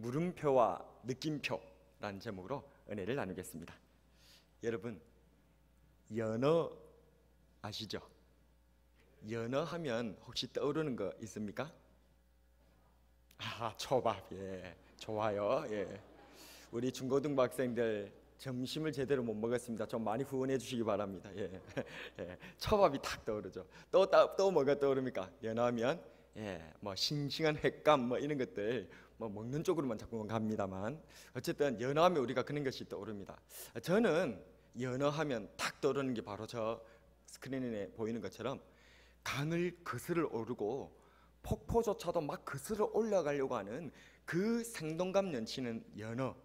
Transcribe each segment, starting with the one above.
물음표와 느낌표라는 제목으로 은혜를 나누겠습니다. 여러분, 연어 아시죠? 연어 하면 혹시 떠오르는 거 있습니까? 초밥. 예, 좋아요. 예. 우리 중고등부 학생들 점심을 제대로 못 먹었습니다. 좀 많이 후원해 주시기 바랍니다. 예. 예. 초밥이 탁 떠오르죠. 또 뭐가 떠오릅니까? 연어하면 뭐 싱싱한 횟감 뭐 이런 것들 뭐 먹는 쪽으로만 자꾸 갑니다만, 어쨌든 연어하면 우리가 그런 것이 떠오릅니다. 저는 연어하면 탁 떠오르는 게 바로 저 스크린에 보이는 것처럼 강을 거슬러 오르고 폭포조차도 막 거슬러 올라가려고 하는 그 생동감 넘치는 연어,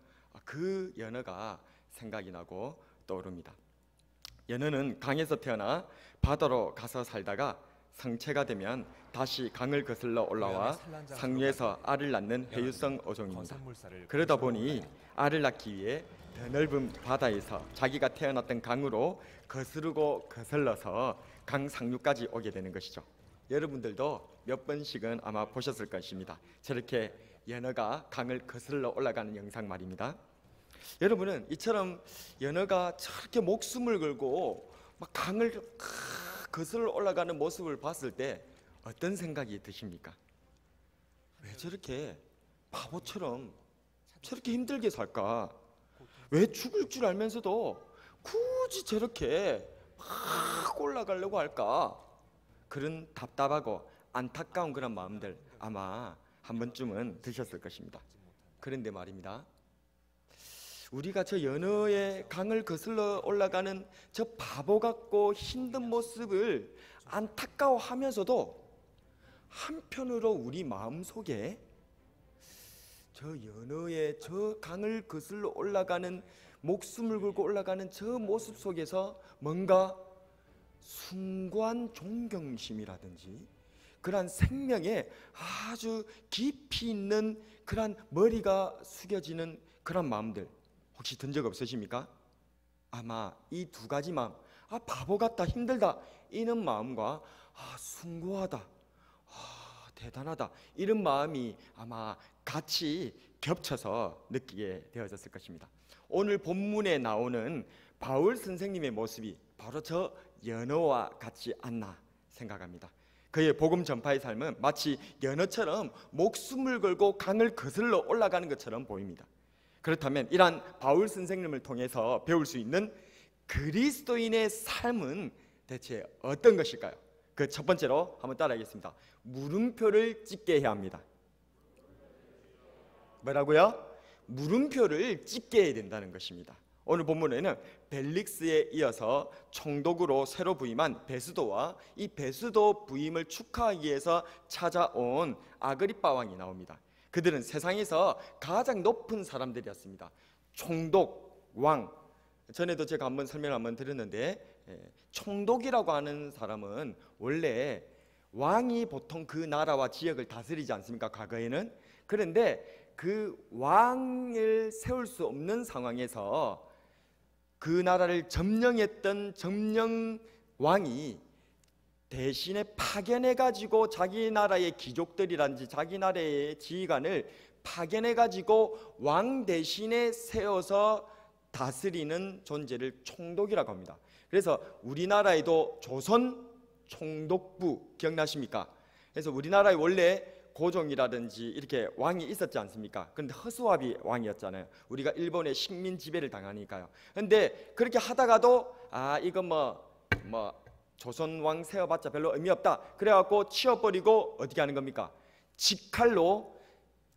그 연어가 생각이 나고 떠오릅니다. 연어는 강에서 태어나 바다로 가서 살다가 성체가 되면 다시 강을 거슬러 올라와 상류에서 알을 낳는 회유성 어종입니다. 그러다 보니 알을 낳기 위해 더 넓은 바다에서 자기가 태어났던 강으로 거스르고 거슬러서 강 상류까지 오게 되는 것이죠. 여러분들도 몇 번씩은 아마 보셨을 것입니다. 저렇게 연어가 강을 거슬러 올라가는 영상 말입니다. 여러분은 이처럼 연어가 저렇게 목숨을 걸고 막 강을 거슬러 올라가는 모습을 봤을 때 어떤 생각이 드십니까? 왜 저렇게 바보처럼 저렇게 힘들게 살까? 왜 죽을 줄 알면서도 굳이 저렇게 막 올라가려고 할까? 그런 답답하고 안타까운 그런 마음들 아마 한 번쯤은 드셨을 것입니다. 그런데 말입니다, 우리가 저 연어의 강을 거슬러 올라가는 저 바보 같고 힘든 모습을 안타까워하면서도 한편으로 우리 마음속에 저 연어의 저 강을 거슬러 올라가는, 목숨을 걸고 올라가는 저 모습 속에서 뭔가 숭고한 존경심이라든지 그러한 생명에 아주 깊이 있는 그러한 머리가 숙여지는 그런 마음들 혹시 든 적 없으십니까? 아마 이 두 가지 마음, 바보 같다, 힘들다 이런 마음과 숭고하다, 대단하다 이런 마음이 아마 같이 겹쳐서 느끼게 되어졌을 것입니다. 오늘 본문에 나오는 바울 선생님의 모습이 바로 저 연어와 같지 않나 생각합니다. 그의 복음 전파의 삶은 마치 연어처럼 목숨을 걸고 강을 거슬러 올라가는 것처럼 보입니다. 그렇다면 이러한 바울 선생님을 통해서 배울 수 있는 그리스도인의 삶은 대체 어떤 것일까요? 그 첫 번째로 한번 따라하겠습니다. 물음표를 찍게 해야 합니다. 뭐라고요? 물음표를 찍게 해야 된다는 것입니다. 오늘 본문에는 벨릭스에 이어서 총독으로 새로 부임한 베스도와 이 베스도 부임을 축하하기 위해서 찾아온 아그리빠 왕이 나옵니다. 그들은 세상에서 가장 높은 사람들이었습니다. 총독, 왕. 전에도 제가 한번 설명을 한번 드렸는데, 총독이라고 하는 사람은 원래 왕이 보통 그 나라와 지역을 다스리지 않습니까? 과거에는. 그런데 그 왕을 세울 수 없는 상황에서 그 나라를 점령했던 점령 왕이 대신에 파견해가지고 자기 나라의 귀족들이란지 자기 나라의 지휘관을 파견해가지고 왕 대신에 세워서 다스리는 존재를 총독이라고 합니다. 그래서 우리나라에도 조선 총독부 기억나십니까? 그래서 우리나라에 원래 고종이라든지 이렇게 왕이 있었지 않습니까? 그런데 허수아비 왕이었잖아요. 우리가 일본의 식민 지배를 당하니까요. 그런데 그렇게 하다가도 이거 뭐 조선 왕 세워봤자 별로 의미 없다. 그래갖고 치워버리고 어떻게 하는 겁니까? 직할로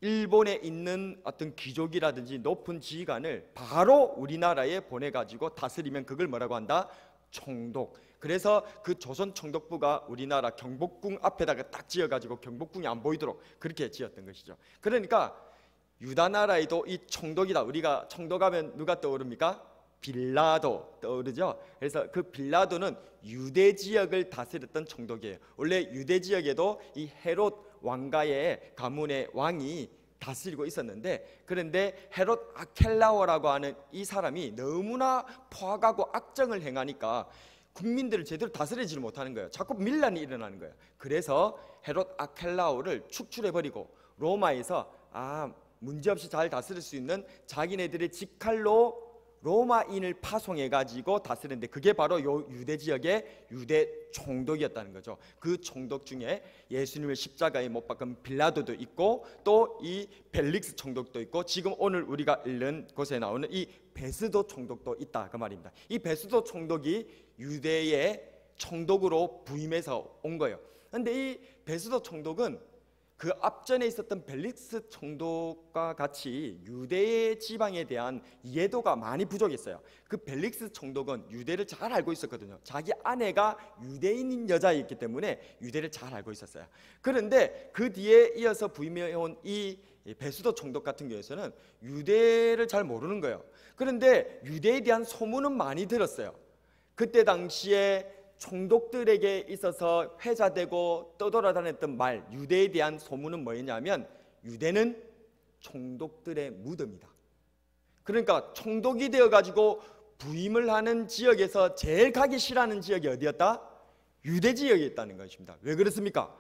일본에 있는 어떤 귀족이라든지 높은 지휘관을 바로 우리나라에 보내가지고 다스리면 그걸 뭐라고 한다? 총독. 그래서 그 조선 총독부가 우리나라 경복궁 앞에다가 딱 지어가지고 경복궁이 안 보이도록 그렇게 지었던 것이죠. 그러니까 유다 나라에도 이 총독이다. 우리가 총독하면 누가 떠오릅니까? 빌라도 떠오르죠. 그래서 그 빌라도는 유대 지역을 다스렸던 총독이에요. 원래 유대 지역에도 이 헤롯 왕가의 가문의 왕이 다스리고 있었는데, 그런데 헤롯 아켈라오라고 하는 이 사람이 너무나 포악하고 악정을 행하니까 국민들을 제대로 다스리지 못하는 거예요. 자꾸 밀란이 일어나는 거예요. 그래서 헤롯 아켈라오를 축출해버리고 로마에서 문제없이 잘 다스릴 수 있는 자기네들의 직할로 로마인을 파송해가지고 다스렸는데, 그게 바로 요 유대 지역의 유대 총독이었다는 거죠. 그 총독 중에 예수님을 십자가에 못 박은 빌라도도 있고, 또 이 벨릭스 총독도 있고, 지금 오늘 우리가 읽는 곳에 나오는 이 베스도 총독도 있다 그 말입니다. 이 베스도 총독이 유대의 총독으로 부임해서 온 거예요. 그런데 이 베스도 총독은 그 앞전에 있었던 벨릭스 총독과 같이 유대 지방에 대한 이해도가 많이 부족했어요. 그 벨릭스 총독은 유대를 잘 알고 있었거든요. 자기 아내가 유대인인 여자였기 때문에 유대를 잘 알고 있었어요. 그런데 그 뒤에 이어서 부임해온 이 베스도 총독 같은 경우에는 유대를 잘 모르는 거예요. 그런데 유대에 대한 소문은 많이 들었어요. 그때 당시에 총독들에게 있어서 회자되고 떠돌아다녔던 말, 유대에 대한 소문은 뭐였냐면, 유대는 총독들의 무덤이다. 그러니까 총독이 되어가지고 부임을 하는 지역에서 제일 가기 싫어하는 지역이 어디였다? 유대 지역이었다는 것입니다. 왜 그렇습니까?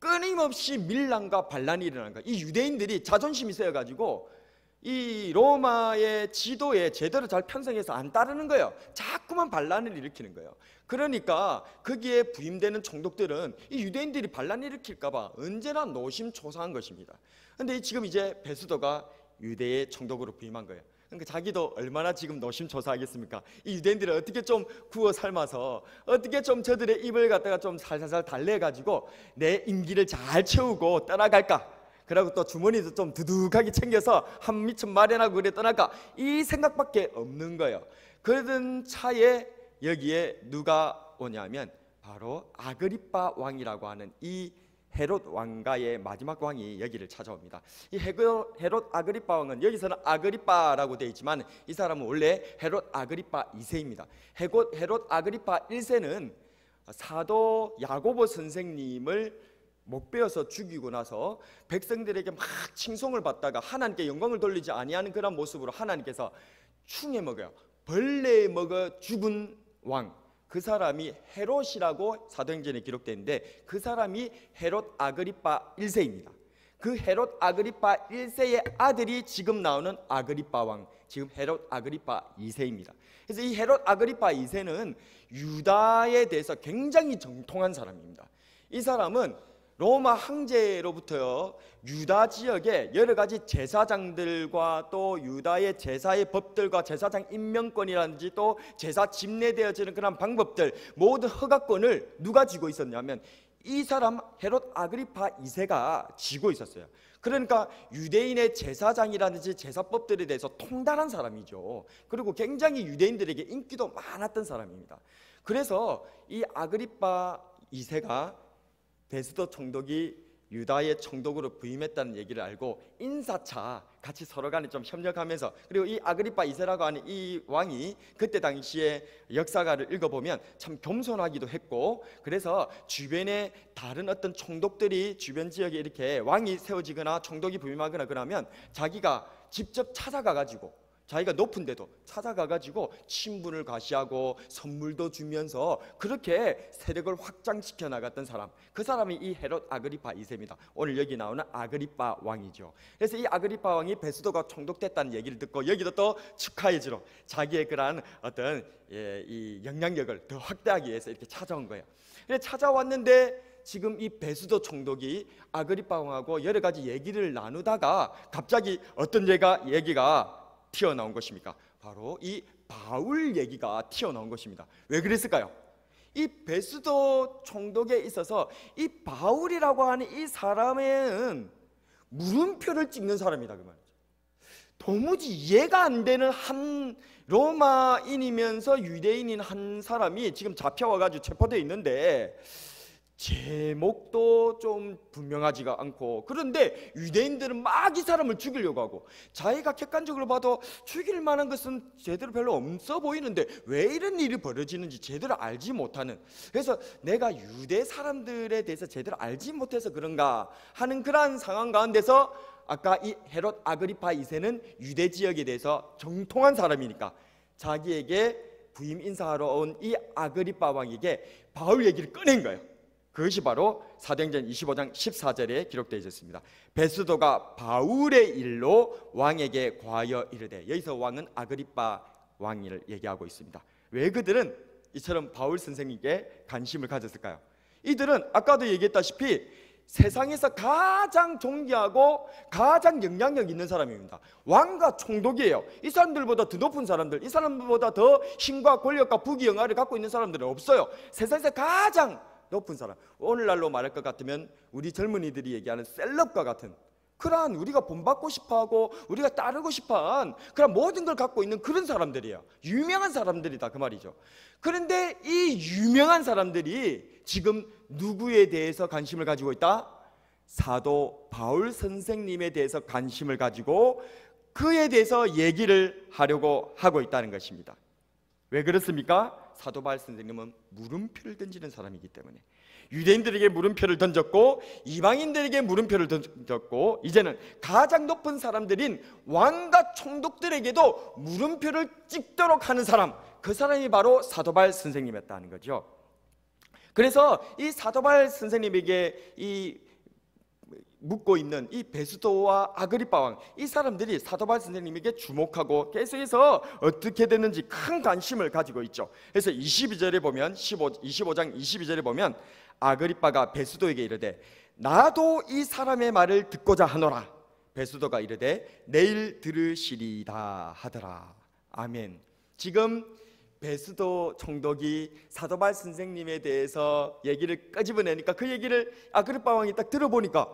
끊임없이 밀란과 반란이 일어나는 거예요. 이 유대인들이 자존심이 세어가지고 이 로마의 지도에 제대로 잘 편성해서 안 따르는 거예요. 자꾸만 반란을 일으키는 거예요. 그러니까 거기에 부임되는 총독들은 이 유대인들이 반란을 일으킬까 봐 언제나 노심초사한 것입니다. 그런데 지금 이제 베스도가 유대의 총독으로 부임한 거예요. 그러니까 자기도 얼마나 지금 노심초사하겠습니까? 이 유대인들을 어떻게 좀 구워 삶아서, 어떻게 좀 저들의 입을 갖다가 좀 살살살 달래가지고 내 임기를 잘 채우고 떠나갈까? 그리고 또 주머니도 좀 두둑하게 챙겨서 한 미천 마련하고 그래 떠날까? 이 생각밖에 없는 거예요. 그러던 차에 여기에 누가 오냐면 바로 아그리빠 왕이라고 하는 이 헤롯 왕가의 마지막 왕이 여기를 찾아옵니다. 이 헤롯 아그리빠 왕은, 여기서는 아그리빠라고 되어 있지만 이 사람은 원래 헤롯 아그리빠 2세입니다. 헤롯 아그리빠 1세는 사도 야고보 선생님을 못 베어서 죽이고 나서 백성들에게 막 칭송을 받다가 하나님께 영광을 돌리지 아니하는 그런 모습으로 하나님께서 충에 먹어요. 벌레에 먹어 죽은 왕, 그 사람이 헤롯이라고 사도행전에 기록되어 있는데, 그 사람이 헤롯 아그리빠 1세입니다. 그 헤롯 아그리빠 1세의 아들이 지금 나오는 아그리빠 왕, 지금 헤롯 아그리빠 2세입니다. 그래서 이 헤롯 아그리빠 2세는 유다에 대해서 굉장히 정통한 사람입니다. 이 사람은 로마 황제로부터 유다 지역의 여러 가지 제사장들과 또 유다의 제사의 법들과 제사장 임명권이라든지 또 제사 집례되어지는 그런 방법들, 모든 허가권을 누가 쥐고 있었냐면 이 사람 헤롯 아그리파 2세가 쥐고 있었어요. 그러니까 유대인의 제사장이라든지 제사법들에 대해서 통달한 사람이죠. 그리고 굉장히 유대인들에게 인기도 많았던 사람입니다. 그래서 이 아그리파 2세가 베스도 총독이 유다의 총독으로 부임했다는 얘기를 알고 인사차 같이 서로 간에 좀 협력하면서, 그리고 이 아그리파 2세라고 하는 이 왕이 그때 당시에 역사가를 읽어보면 참 겸손하기도 했고, 그래서 주변에 다른 어떤 총독들이 주변 지역에 이렇게 왕이 세워지거나 총독이 부임하거나 그러면 자기가 직접 찾아가가지고, 자기가 높은데도 찾아가가지고 친분을 과시하고 선물도 주면서 그렇게 세력을 확장시켜 나갔던 사람, 그 사람이 이 헤롯 아그리파 2세입니다. 오늘 여기 나오는 아그리파 왕이죠. 그래서 이 아그리파 왕이 베스도가 총독됐다는 얘기를 듣고 여기도 또 축하해주러 자기의 그러한 어떤 이 영향력을 더 확대하기 위해서 이렇게 찾아온 거예요. 그래서 찾아왔는데 지금 이 베스도 총독이 아그리파 왕하고 여러 가지 얘기를 나누다가 갑자기 어떤 얘기가 튀어나온 것입니까? 바로 이 바울 얘기가 튀어나온 것입니다. 왜 그랬을까요? 이 베스도 총독에 있어서 이 바울이라고 하는 이 사람은 물음표를 찍는 사람이다 그 말이죠. 도무지 이해가 안 되는 한 로마인이면서 유대인인 한 사람이 지금 잡혀와가지고 체포되어 있는데 제목도 좀 분명하지가 않고, 그런데 유대인들은 막 이 사람을 죽이려고 하고, 자기가 객관적으로 봐도 죽일 만한 것은 제대로 별로 없어 보이는데 왜 이런 일이 벌어지는지 제대로 알지 못하는, 그래서 내가 유대 사람들에 대해서 제대로 알지 못해서 그런가 하는 그러한 상황 가운데서 아까 이 헤롯 아그리파 2세는 유대 지역에 대해서 정통한 사람이니까 자기에게 부임 인사하러 온 이 아그리파 왕에게 바울 얘기를 꺼낸 거예요. 그것이 바로 사도행전 25장 14절에 기록되어 있었습니다. 베스도가 바울의 일로 왕에게 과하여 이르되, 여기서 왕은 아그리빠 왕을 얘기하고 있습니다. 왜 그들은 이처럼 바울 선생님께 관심을 가졌을까요? 이들은 아까도 얘기했다시피 세상에서 가장 존귀하고 가장 영향력 있는 사람입니다. 왕과 총독이에요. 이 사람들보다 더 높은 사람들, 이 사람들보다 더 힘과 권력과 부귀 영화를 갖고 있는 사람들은 없어요. 세상에서 가장 높은 사람, 오늘날로 말할 것 같으면 우리 젊은이들이 얘기하는 셀럽과 같은 그러한, 우리가 본받고 싶어하고 우리가 따르고 싶어한 그런 모든 걸 갖고 있는 그런 사람들이에요. 유명한 사람들이다 그 말이죠. 그런데 이 유명한 사람들이 지금 누구에 대해서 관심을 가지고 있다? 사도 바울 선생님에 대해서 관심을 가지고 그에 대해서 얘기를 하려고 하고 있다는 것입니다. 왜 그렇습니까? 사도 바울 선생님은 물음표를 던지는 사람이기 때문에. 유대인들에게 물음표를 던졌고 이방인들에게 물음표를 던졌고, 이제는 가장 높은 사람들인 왕과 총독들에게도 물음표를 찍도록 하는 사람, 그 사람이 바로 사도 바울 선생님이었다는 거죠. 그래서 이 사도 바울 선생님에게 이 묻고 있는 이 베스도와 아그리빠 왕, 이 사람들이 사도 바울 선생님에게 주목하고 계속해서 어떻게 됐는지 큰 관심을 가지고 있죠. 그래서 22절에 보면 25장 22절에 보면 아그리빠가 베스도에게 이르되, 나도 이 사람의 말을 듣고자 하노라. 베스도가 이르되, 내일 들으시리다 하더라. 아멘. 지금 베스도 총독이 사도 바울 선생님에 대해서 얘기를 끄집어내니까 그 얘기를 아그리빠 왕이 딱 들어보니까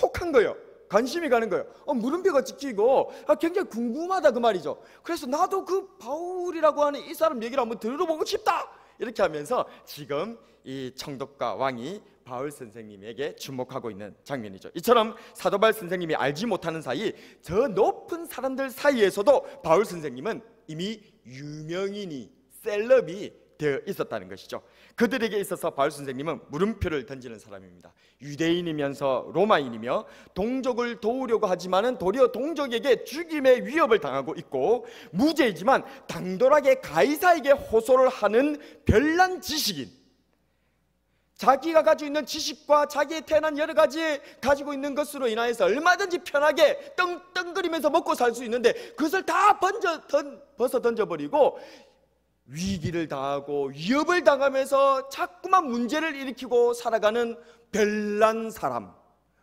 혹한 거예요. 관심이 가는 거예요. 물음표가 찍히고 굉장히 궁금하다 그 말이죠. 그래서 나도 그 바울이라고 하는 이 사람 얘기를 한번 들어보고 싶다, 이렇게 하면서 지금 이 총독과 왕이 바울 선생님에게 주목하고 있는 장면이죠. 이처럼 사도 바울 선생님이 알지 못하는 사이 저 높은 사람들 사이에서도 바울 선생님은 이미 유명인이, 셀럽이 되어 있었다는 것이죠. 그들에게 있어서 바울 선생님은 물음표를 던지는 사람입니다. 유대인이면서 로마인이며 동족을 도우려고 하지만은 도리어 동족에게 죽임의 위협을 당하고 있고, 무죄이지만 당돌하게 가이사에게 호소를 하는 별난 지식인, 자기가 가지고 있는 지식과 자기의 태어난 여러 가지 가지고 있는 것으로 인하여서 얼마든지 편하게 떵떵거리면서 먹고 살 수 있는데 그것을 다 벗어 던져버리고 위기를 당하고 위협을 당하면서 자꾸만 문제를 일으키고 살아가는 별난 사람,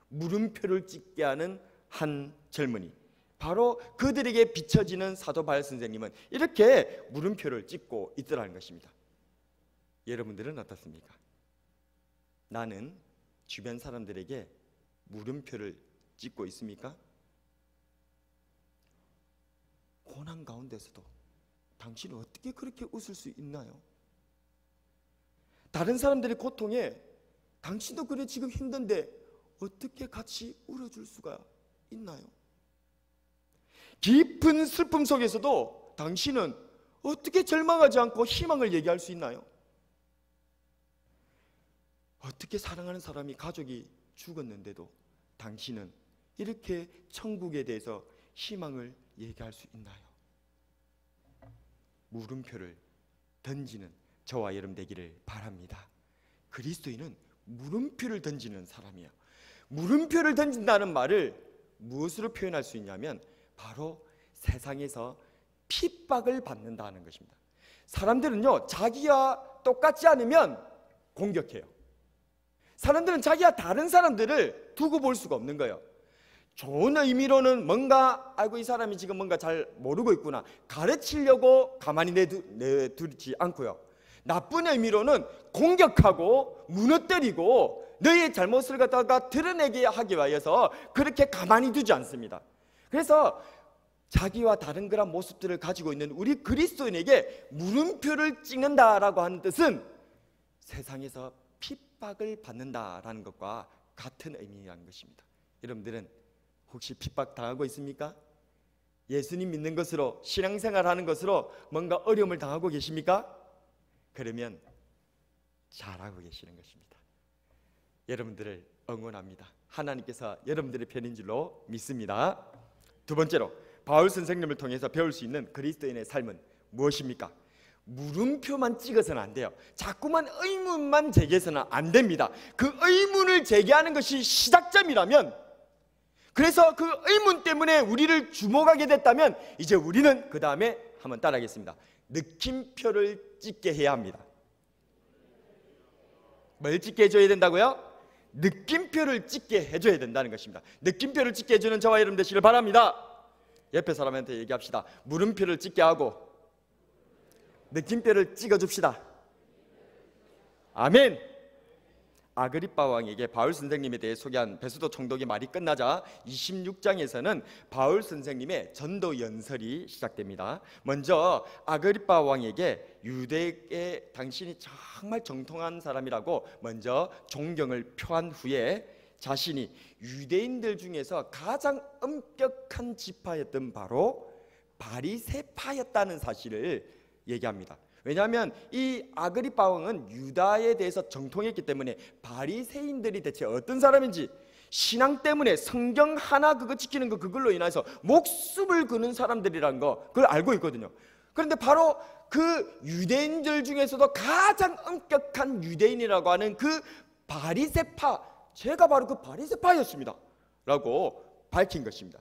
물음표를 찍게 하는 한 젊은이, 바로 그들에게 비춰지는 사도 바울 선생님은 이렇게 물음표를 찍고 있더라는 것입니다. 여러분들은 어떻습니까? 나는 주변 사람들에게 물음표를 찍고 있습니까? 고난 가운데서도 당신은 어떻게 그렇게 웃을 수 있나요? 다른 사람들의 고통에 당신도 그래 지금 힘든데 어떻게 같이 울어줄 수가 있나요? 깊은 슬픔 속에서도 당신은 어떻게 절망하지 않고 희망을 얘기할 수 있나요? 어떻게 사랑하는 사람이, 가족이 죽었는데도 당신은 이렇게 천국에 대해서 희망을 얘기할 수 있나요? 물음표를 던지는 저와 여러분 되기를 바랍니다. 그리스도인은 물음표를 던지는 사람이에요. 물음표를 던진다는 말을 무엇으로 표현할 수 있냐면 바로 세상에서 핍박을 받는다는 것입니다. 사람들은요, 자기와 똑같지 않으면 공격해요. 사람들은 자기와 다른 사람들을 두고 볼 수가 없는 거예요. 좋은 의미로는 뭔가 이 사람이 지금 뭔가 잘 모르고 있구나, 가르치려고 가만히 내두지 않고요. 나쁜 의미로는 공격하고 무너뜨리고 너의 잘못을 갖다가 드러내게 하기 위해서 그렇게 가만히 두지 않습니다. 그래서 자기와 다른 그런 모습들을 가지고 있는 우리 그리스도인에게 물음표를 찍는다라고 하는 뜻은 세상에서 핍박을 받는다라는 것과 같은 의미라는 것입니다. 여러분들은 혹시 핍박 당하고 있습니까? 예수님 믿는 것으로, 신앙생활하는 것으로 뭔가 어려움을 당하고 계십니까? 그러면 잘하고 계시는 것입니다. 여러분들을 응원합니다. 하나님께서 여러분들의 편인 줄로 믿습니다. 두 번째로 바울 선생님을 통해서 배울 수 있는 그리스도인의 삶은 무엇입니까? 물음표만 찍어서는 안 돼요. 자꾸만 의문만 제기해서는 안 됩니다. 그 의문을 제기하는 것이 시작점이라면, 그래서 그 의문 때문에 우리를 주목하게 됐다면 이제 우리는 그 다음에 한번 따라하겠습니다. 느낌표를 찍게 해야 합니다. 뭘 찍게 해줘야 된다고요? 느낌표를 찍게 해줘야 된다는 것입니다. 느낌표를 찍게 해주는 저와 여러분 되시길 바랍니다. 옆에 사람한테 얘기합시다. 물음표를 찍게 하고 느낌표를 찍어줍시다. 아멘. 아그리빠 왕에게 바울 선생님에 대해 소개한 베스도 총독의 말이 끝나자 26장에서는 바울 선생님의 전도 연설이 시작됩니다. 먼저 아그리빠 왕에게 유대에 당신이 정말 정통한 사람이라고 먼저 존경을 표한 후에 자신이 유대인들 중에서 가장 엄격한 지파였던 바로 바리새파였다는 사실을 얘기합니다. 왜냐하면 이 아그리빠 왕은 유다에 대해서 정통했기 때문에 바리새인들이 대체 어떤 사람인지, 신앙 때문에 성경 하나 그거 지키는 거 그걸로 인해서 목숨을 거는 사람들이라는 거 그걸 알고 있거든요. 그런데 바로 그 유대인들 중에서도 가장 엄격한 유대인이라고 하는 그 바리새파, 제가 바로 그 바리새파였습니다 라고 밝힌 것입니다.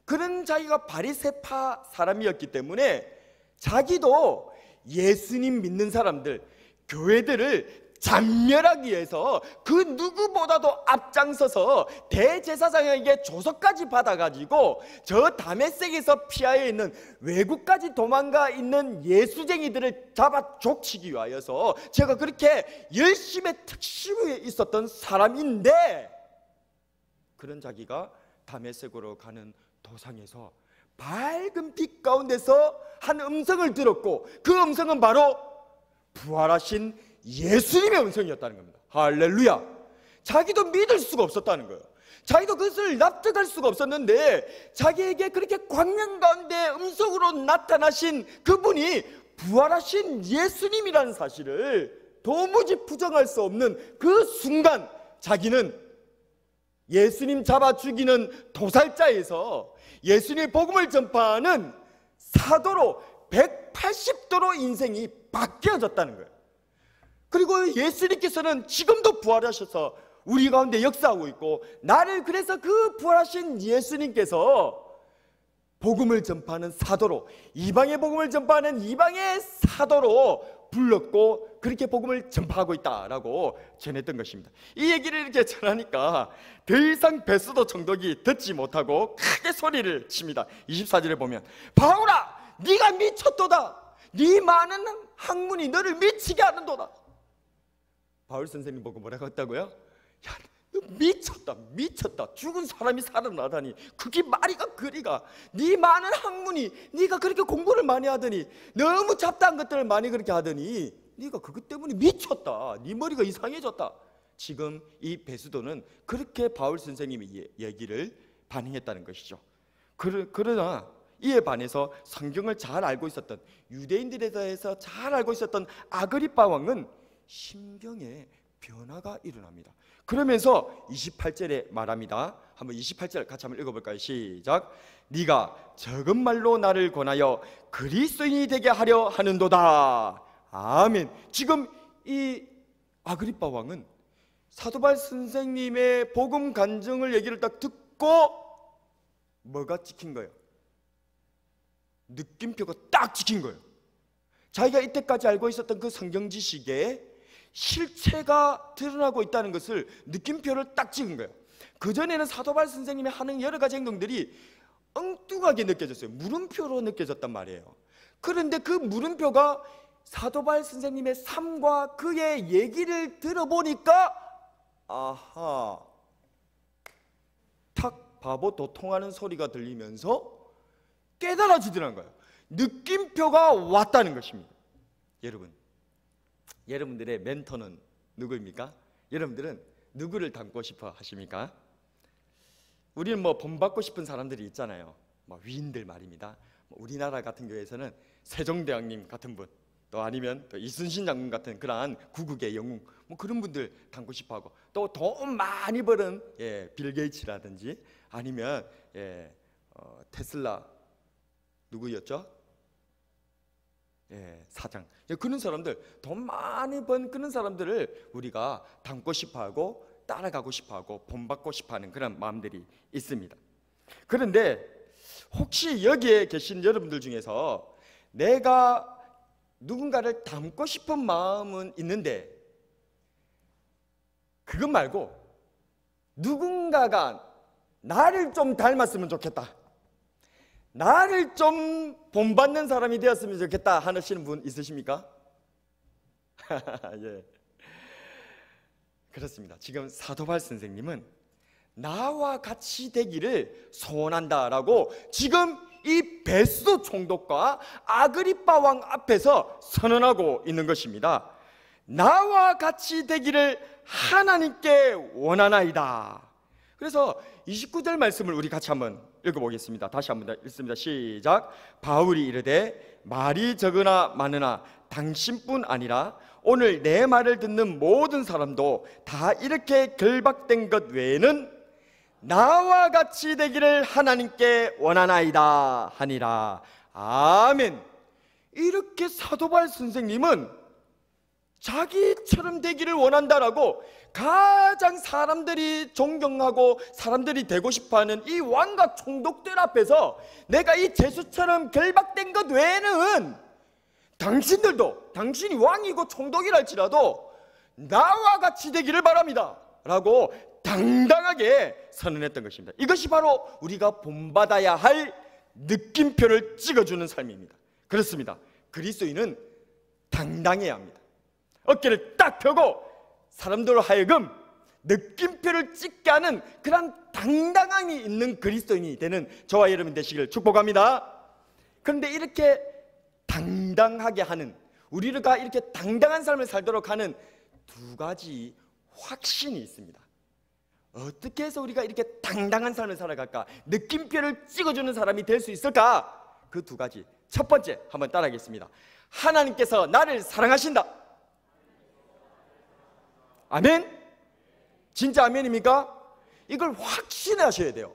그런 자기가 바리새파 사람이었기 때문에 자기도 예수님 믿는 사람들, 교회들을 잔멸하기 위해서 그 누구보다도 앞장서서 대제사장에게 조서까지 받아가지고 저 다메섹에서 피하여 있는 외국까지 도망가 있는 예수쟁이들을 잡아 족치기 위하여서 제가 그렇게 열심히 특심에 있었던 사람인데, 그런 자기가 다메섹으로 가는 도상에서 밝은 빛 가운데서 한 음성을 들었고, 그 음성은 바로 부활하신 예수님의 음성이었다는 겁니다. 할렐루야. 자기도 믿을 수가 없었다는 거예요. 자기도 그것을 납득할 수가 없었는데 자기에게 그렇게 광명 가운데 음성으로 나타나신 그분이 부활하신 예수님이라는 사실을 도무지 부정할 수 없는 그 순간, 자기는 예수님 잡아 죽이는 도살자에서 예수님의 복음을 전파하는 사도로 180도로 인생이 바뀌어졌다는 거예요. 그리고 예수님께서는 지금도 부활하셔서 우리 가운데 역사하고 있고, 나를 그래서 그 부활하신 예수님께서 복음을 전파하는 사도로, 이방의 복음을 전파하는 이방의 사도로 불렀고 그렇게 복음을 전파하고 있다라고 전했던 것입니다. 이 얘기를 이렇게 전하니까 더 이상 베스도 총독이 듣지 못하고 크게 소리를 칩니다. 24절에 보면 바울아, 네가 미쳤도다. 네 많은 학문이 너를 미치게 하는도다. 바울 선생님 보고 뭐라고 했다고요? 야, 너 미쳤다. 죽은 사람이 살아나다니 그게 말이가 그리가. 네 많은 학문이, 네가 그렇게 공부를 많이 하더니, 너무 잡다한 것들을 많이 그렇게 하더니 네가 그것 때문에 미쳤다. 네 머리가 이상해졌다. 지금 이 베스도는 그렇게 바울 선생님의 얘기를 반응했다는 것이죠. 그러나 이에 반해서 성경을 잘 알고 있었던, 유대인들에 대해서 잘 알고 있었던 아그리빠 왕은 심경에 변화가 일어납니다. 그러면서 28절에 말합니다. 한번 28절 같이 한번 읽어볼까요? 시작. 네가 적은 말로 나를 권하여 그리스도인이 되게 하려 하는도다. 아멘. 지금 이 아그리빠 왕은 사도바울 선생님의 복음 간증을 얘기를 딱 듣고 뭐가 찍힌 거예요? 느낌표가 딱 찍힌 거예요. 자기가 이때까지 알고 있었던 그 성경 지식에 실체가 드러나고 있다는 것을 느낌표를 딱 찍은 거예요. 그전에는 사도바울 선생님이 하는 여러 가지 행동들이 엉뚱하게 느껴졌어요. 물음표로 느껴졌단 말이에요. 그런데 그 물음표가 사도바울 선생님의 삶과 그의 얘기를 들어보니까 아하, 탁 바보 도통하는 소리가 들리면서 깨달아지더라는 거예요. 느낌표가 왔다는 것입니다. 여러분들의 멘토는 누구입니까? 여러분들은 누구를 닮고 싶어 하십니까? 우리는 뭐 본받고 싶은 사람들이 있잖아요. 뭐 위인들 말입니다. 우리나라 같은 경우에서는 세종대왕님 같은 분, 또 아니면 또 이순신 장군 같은 그러한 구국의 영웅, 뭐 그런 분들 닮고 싶어하고, 또 돈 많이 버는 빌 게이츠라든지 아니면 테슬라 누구였죠? 사장. 그런 사람들, 돈 많이 번 그런 사람들을 우리가 닮고 싶어하고 따라가고 싶어하고 본받고 싶어하는 그런 마음들이 있습니다. 그런데 혹시 여기에 계신 여러분들 중에서 내가 누군가를 닮고 싶은 마음은 있는데 그것 말고 누군가가 나를 좀 닮았으면 좋겠다, 나를 좀 본받는 사람이 되었으면 좋겠다 하시는 분 있으십니까? 예. 그렇습니다. 지금 사도 바울 선생님은 나와 같이 되기를 소원한다라고 지금 이 베스도 총독과 아그리빠 왕 앞에서 선언하고 있는 것입니다. 나와 같이 되기를 하나님께 원하나이다. 그래서 29절 말씀을 우리 같이 한번 읽어보겠습니다. 다시 한번 읽습니다. 시작. 바울이 이르되 말이 적으나 많으나 당신뿐 아니라 오늘 내 말을 듣는 모든 사람도 다 이렇게 결박된 것 외에는 나와 같이 되기를 하나님께 원하나이다 하니라. 아멘. 이렇게 사도 바울 선생님은 자기처럼 되기를 원한다라고 가장 사람들이 존경하고 사람들이 되고 싶어하는 이 왕과 총독들 앞에서 내가 이 제수처럼 결박된 것 외에는 당신들도, 당신이 왕이고 총독이랄지라도 나와 같이 되기를 바랍니다 라고 당당하게 선언했던 것입니다. 이것이 바로 우리가 본받아야 할 느낌표를 찍어주는 삶입니다. 그렇습니다. 그리스도인은 당당해야 합니다. 어깨를 딱 펴고 사람들로 하여금 느낌표를 찍게 하는 그런 당당함이 있는 그리스도인이 되는 저와 여러분 되시기를 축복합니다. 그런데 이렇게 당당하게 하는, 우리가 이렇게 당당한 삶을 살도록 하는 두 가지 확신이 있습니다. 어떻게 해서 우리가 이렇게 당당한 삶을 살아갈까? 느낌표를 찍어주는 사람이 될 수 있을까? 그 두 가지. 첫 번째 한번 따라하겠습니다. 하나님께서 나를 사랑하신다. 아멘? 진짜 아멘입니까? 이걸 확신하셔야 돼요.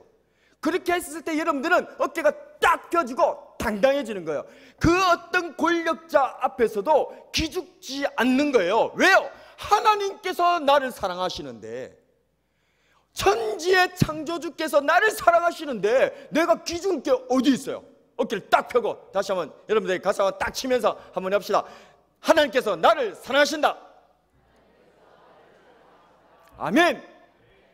그렇게 했을 때 여러분들은 어깨가 딱 펴지고 당당해지는 거예요. 그 어떤 권력자 앞에서도 기죽지 않는 거예요. 왜요? 하나님께서 나를 사랑하시는데, 천지의 창조주께서 나를 사랑하시는데 내가 기죽을 게 어디 있어요? 어깨를 딱 펴고 다시 한번 여러분들 가슴 한번 딱 치면서 한번 해봅시다. 하나님께서 나를 사랑하신다. 아멘.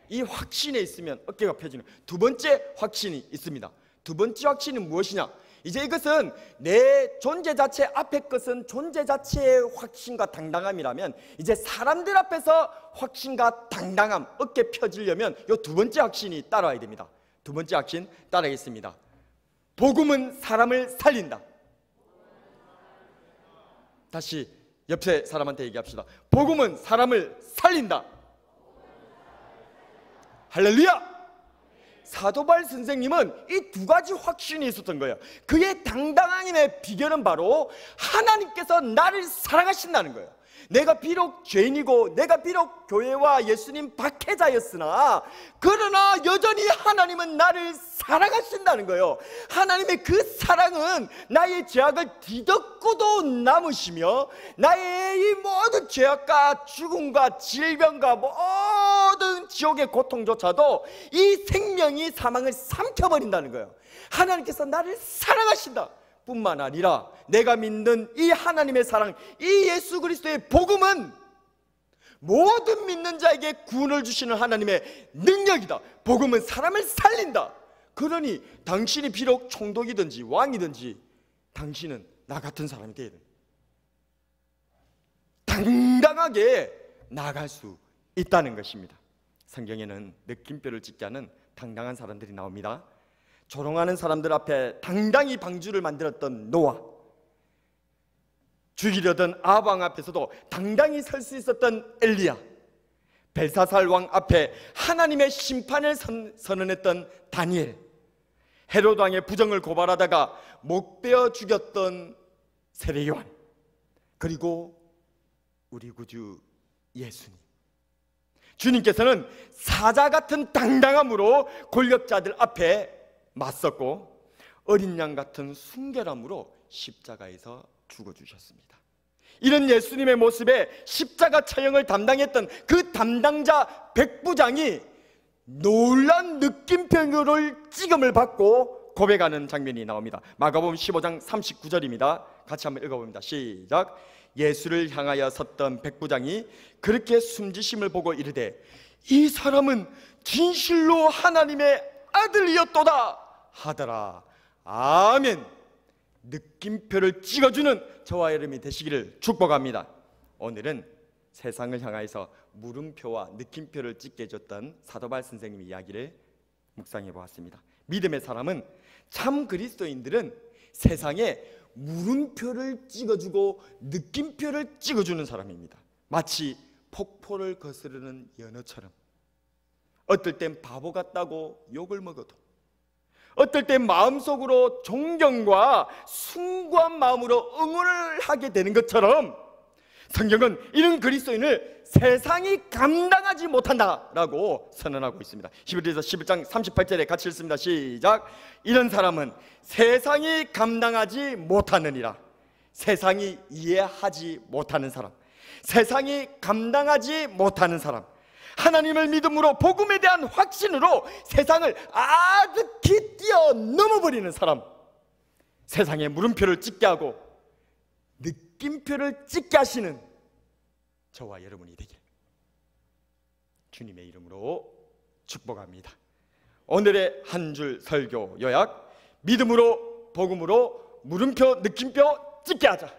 이 확신에 있으면 어깨가 펴지는 두 번째 확신이 있습니다. 두 번째 확신은 무엇이냐? 이제 이것은 내 존재 자체, 앞에 것은 존재 자체의 확신과 당당함이라면 이제 사람들 앞에서 확신과 당당함, 어깨 펴지려면 이 두 번째 확신이 따라와야 됩니다. 두 번째 확신 따라하겠습니다. 복음은 사람을 살린다. 다시 옆에 사람한테 얘기합시다. 복음은 사람을 살린다. 할렐루야! 사도 바울 선생님은 이 두 가지 확신이 있었던 거예요. 그의 당당함의 비결은 바로 하나님께서 나를 사랑하신다는 거예요. 내가 비록 죄인이고 내가 비록 교회와 예수님 박해자였으나 그러나 여전히 하나님은 나를 사랑하신다는 거예요. 하나님의 그 사랑은 나의 죄악을 뒤덮고도 남으시며 나의 이 모든 죄악과 죽음과 질병과 모든 지옥의 고통조차도 이 생명이 사망을 삼켜버린다는 거예요. 하나님께서 나를 사랑하신다 뿐만 아니라 내가 믿는 이 하나님의 사랑, 이 예수 그리스도의 복음은 모든 믿는 자에게 구원을 주시는 하나님의 능력이다. 복음은 사람을 살린다. 그러니 당신이 비록 총독이든지 왕이든지 당신은 나 같은 사람이 되어야 된다. 당당하게 나아갈 수 있다는 것입니다. 성경에는 느낌표를 찍지 않은 당당한 사람들이 나옵니다. 조롱하는 사람들 앞에 당당히 방주를 만들었던 노아, 죽이려던 아방 앞에서도 당당히 설 수 있었던 엘리야, 벨사살 왕 앞에 하나님의 심판을 선언했던 다니엘, 헤롯 왕의 부정을 고발하다가 목베어 죽였던 세례요한, 그리고 우리 구주 예수님. 주님께서는 사자 같은 당당함으로 권력자들 앞에 맞섰고 어린 양 같은 순결함으로 십자가에서 죽어주셨습니다. 이런 예수님의 모습에 십자가 처형을 담당했던 그 담당자 백부장이 놀란 느낌표를 찍음을 받고 고백하는 장면이 나옵니다. 마가복음 15장 39절입니다. 같이 한번 읽어봅니다. 시작. 예수를 향하여 섰던 백부장이 그렇게 숨지심을 보고 이르되 이 사람은 진실로 하나님의 아들이었도다 하더라. 아멘. 느낌표를 찍어주는 저와 여러분이 되시기를 축복합니다. 오늘은 세상을 향하여서 물음표와 느낌표를 찍게 해줬던 사도바울 선생님의 이야기를 묵상해 보았습니다. 믿음의 사람은, 참 그리스도인들은 세상에 물음표를 찍어주고 느낌표를 찍어주는 사람입니다. 마치 폭포를 거스르는 연어처럼. 어떨 땐 바보 같다고 욕을 먹어도, 어떨 땐 마음속으로 존경과 숭고한 마음으로 응원을 하게 되는 것처럼 성경은 이런 그리스도인을 세상이 감당하지 못한다라고 선언하고 있습니다. 히브리서 11장 38절에 같이 읽습니다. 시작. 이런 사람은 세상이 감당하지 못하느니라. 세상이 이해하지 못하는 사람, 세상이 감당하지 못하는 사람, 하나님을 믿음으로 복음에 대한 확신으로 세상을 아득히 뛰어넘어버리는 사람, 세상에 물음표를 찍게 하고 느낌표를 찍게 하시는 저와 여러분이 되길 주님의 이름으로 축복합니다. 오늘의 한 줄 설교 요약: 믿음으로 복음으로 물음표 느낌표 찍게 하자.